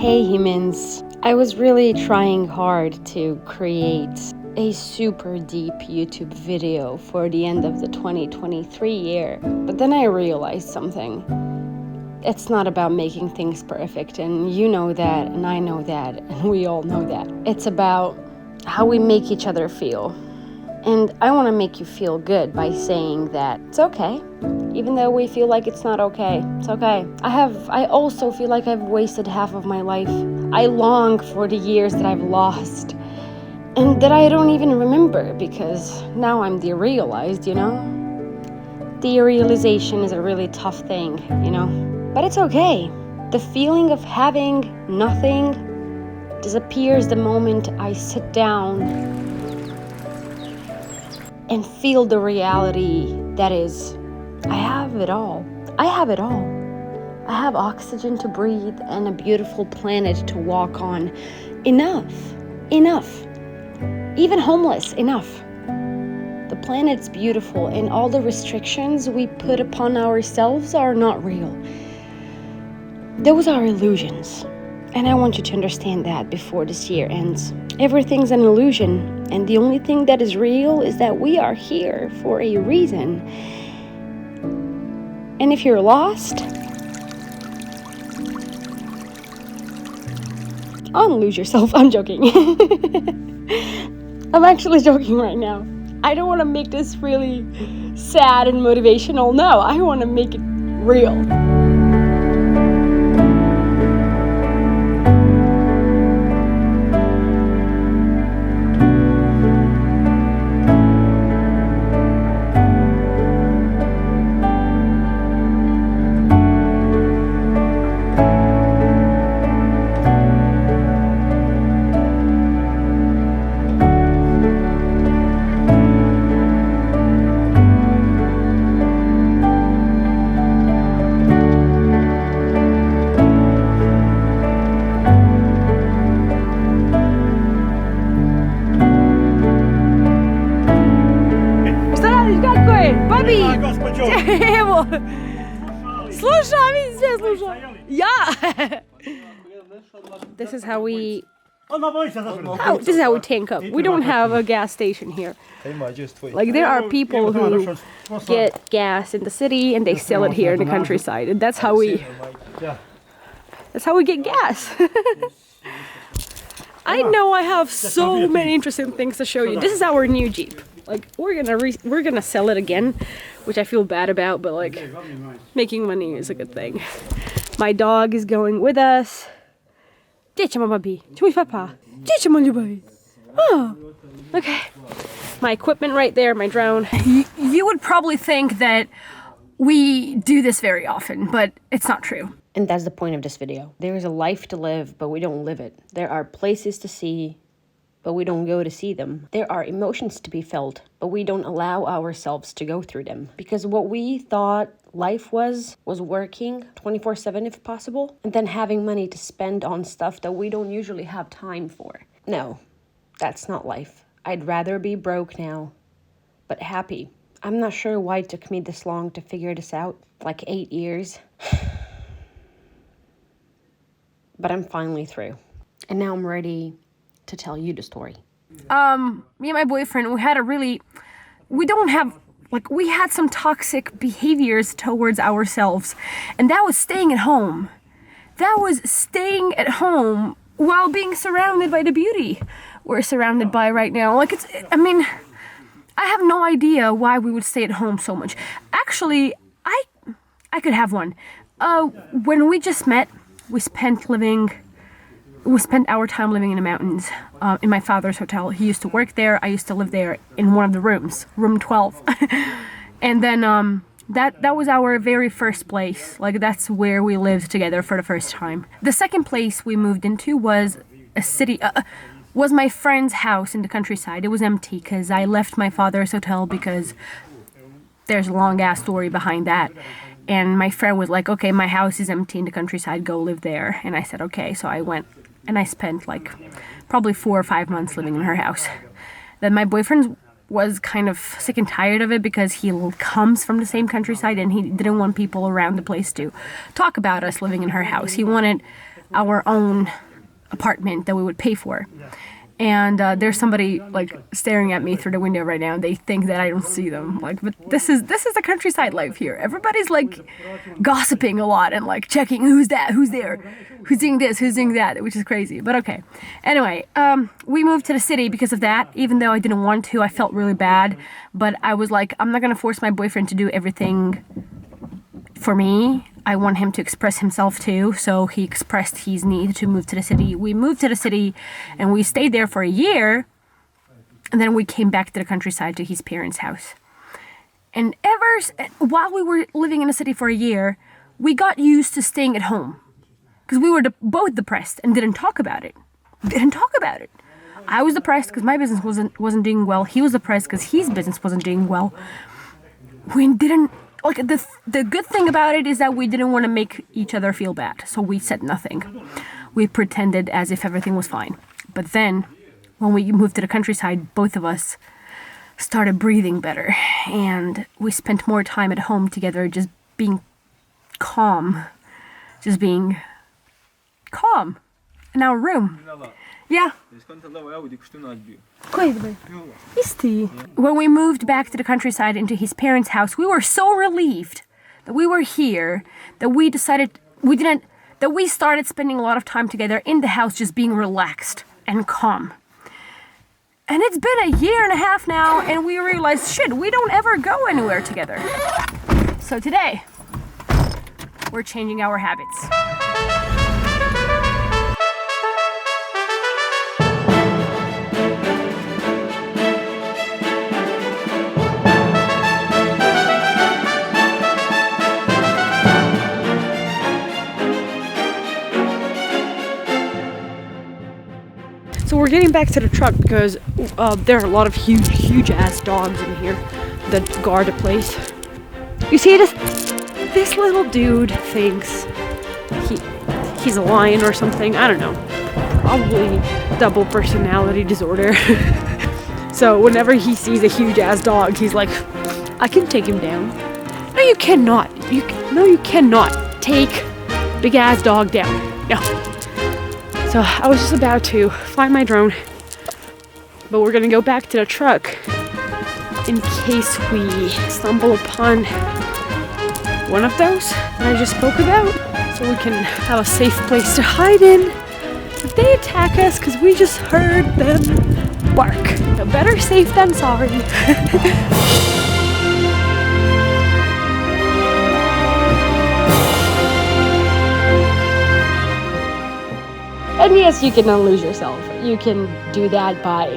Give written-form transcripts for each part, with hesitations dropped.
Hey humans, I was really trying hard to create a super deep YouTube video for the end of the 2023 year, but then I realized something. It's not about making things perfect, and you know that, and I know that, and we all know that. It's about how we make each other feel. And I want to make you feel good by saying that it's okay. Even though we feel like it's not okay, it's okay. I also feel like I've wasted half of my life. I long for the years that I've lost and that I don't even remember because now I'm derealized, you know? Derealization is a really tough thing, you know? But it's okay. The feeling of having nothing disappears the moment I sit down and feel the reality that is, I have it all. I have it all. I have oxygen to breathe and a beautiful planet to walk on. Enough. Even homeless, enough. The planet's beautiful and all the restrictions we put upon ourselves are not real. Those are illusions. And I want you to understand that before this year ends. Everything's an illusion, and the only thing that is real is that we are here for a reason. And if you're lost, unlose yourself. I'm joking. I'm actually joking right now. I don't want to make this really sad and motivational. No, I want to make it real. Evo, slušam i sve slušam. Ja. This is how we tank up. We don't have a gas station here. Like there are people who get gas in the city and they sell it here in the countryside, and that's how we get gas. I know I have so many interesting things to show you. This is our new Jeep. Like we're gonna sell it again, which I feel bad about, but like making money is a good thing. My dog is going with us. Oh, okay. My equipment right there, my drone. You would probably think that we do this very often, but it's not true. And that's the point of this video. There is a life to live, but we don't live it. There are places to see, but we don't go to see them. There are emotions to be felt, but we don't allow ourselves to go through them. Because what we thought life was working 24/7 if possible, and then having money to spend on stuff that we don't usually have time for. No, that's not life. I'd rather be broke now, but happy. I'm not sure why it took me this long to figure this out, like 8 years. But I'm finally through. And now I'm ready to tell you the story. Me and my boyfriend, we had some toxic behaviors towards ourselves, and that was staying at home. That was staying at home while being surrounded by the beauty we're surrounded by right now. I have no idea why we would stay at home so much. Actually, I could have one. When we just met, we spent our time living in the mountains, in my father's hotel. He used to work there. I used to live there in one of the rooms, room 12. And then that was our very first place. Like that's where we lived together for the first time. The second place we moved into was was my friend's house in the countryside. It was empty because I left my father's hotel because there's a long ass story behind that. And my friend was like, okay, my house is empty in the countryside, go live there. And I said, okay. So I went and I spent like probably 4 or 5 months living in her house. Then my boyfriend was kind of sick and tired of it because he comes from the same countryside and he didn't want people around the place to talk about us living in her house. He wanted our own apartment that we would pay for. And there's somebody like staring at me through the window right now, and they think that I don't see them. Like, but this is the countryside life here. Everybody's like gossiping a lot and like checking who's that, who's there, who's doing this, who's doing that, which is crazy. But okay. Anyway, we moved to the city because of that. Even though I didn't want to, I felt really bad. But I was like, I'm not gonna force my boyfriend to do everything for me. I want him to express himself too, so he expressed his need to move to the city. We moved to the city and we stayed there for a year, and then we came back to the countryside to his parents' house. And while we were living in the city for a year, we got used to staying at home because we were both depressed and didn't talk about it. I was depressed because my business wasn't doing well. He was depressed because his business wasn't doing well. We didn't. Like, the good thing about it is that we didn't want to make each other feel bad, so we said nothing. We pretended as if everything was fine. But then, when we moved to the countryside, both of us started breathing better, and we spent more time at home together, just being calm. Just being calm in our room. Yeah. When we moved back to the countryside into his parents' house, we were so relieved that we were here, that we started spending a lot of time together in the house, just being relaxed and calm. And it's been a year and a half now, and we realized, shit, we don't ever go anywhere together. So today, we're changing our habits. So we're getting back to the truck because there are a lot of huge ass dogs in here that guard the place. You see this little dude thinks he's a lion or something. I don't know. Probably double personality disorder. So whenever he sees a huge ass dog, he's like, I can take him down. No, you cannot. You cannot take big ass dog down. No. So I was just about to fly my drone, but we're gonna go back to the truck in case we stumble upon one of those that I just spoke about, so we can have a safe place to hide in if they attack us, because we just heard them bark. So better safe than sorry. And yes, you can lose yourself. You can do that by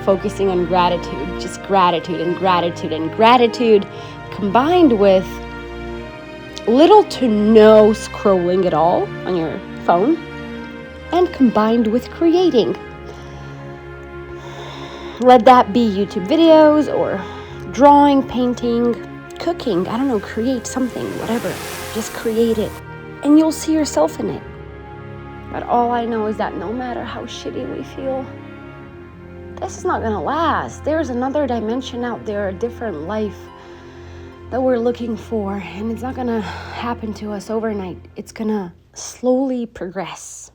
focusing on gratitude, just gratitude and gratitude and gratitude, combined with little to no scrolling at all on your phone, and combined with creating. Let that be YouTube videos or drawing, painting, cooking, I don't know, create something, whatever. Just create it, and you'll see yourself in it. But all I know is that no matter how shitty we feel, this is not gonna last. There's another dimension out there, a different life that we're looking for, and it's not gonna happen to us overnight. It's gonna slowly progress.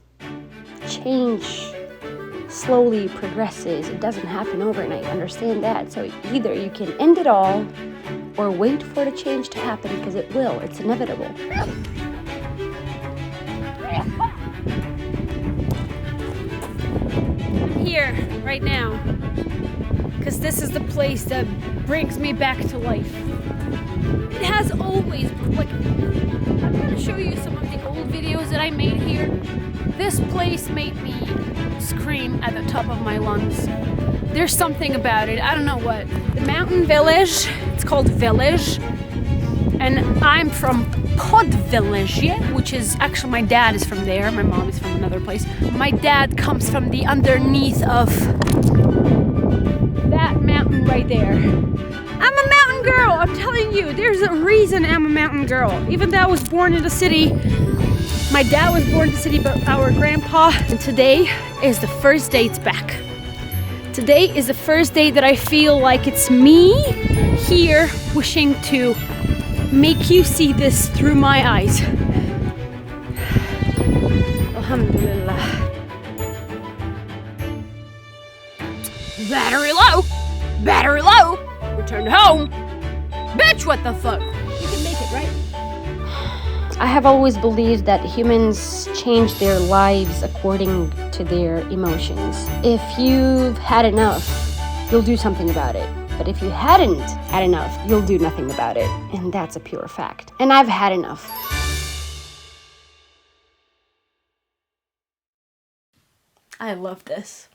Change slowly progresses. It doesn't happen overnight. Understand that. So either you can end it all or wait for the change to happen, because it will. It's inevitable. Here right now, because this is the place that brings me back to life. It has always, like, I'm gonna show you some of the old videos that I made here. This place made me scream at the top of my lungs. There's something about it, I don't know what. The mountain village, it's called Village, and I'm from Podvillage, which is actually, my dad is from there, my mom is from another place. My dad comes from the underneath of that mountain right there. I'm a mountain girl, I'm telling you, there's a reason I'm a mountain girl. Even though I was born in the city, my dad was born in the city, but our grandpa, and today is the first day it's back. Today is the first day that I feel like it's me here wishing to make you see this through my eyes. Alhamdulillah. Battery low! Battery low! Return home! Bitch, what the fuck? You can make it, right? I have always believed that humans change their lives according to their emotions. If you've had enough, you'll do something about it. But if you hadn't had enough, you'll do nothing about it. And that's a pure fact. And I've had enough. I love this.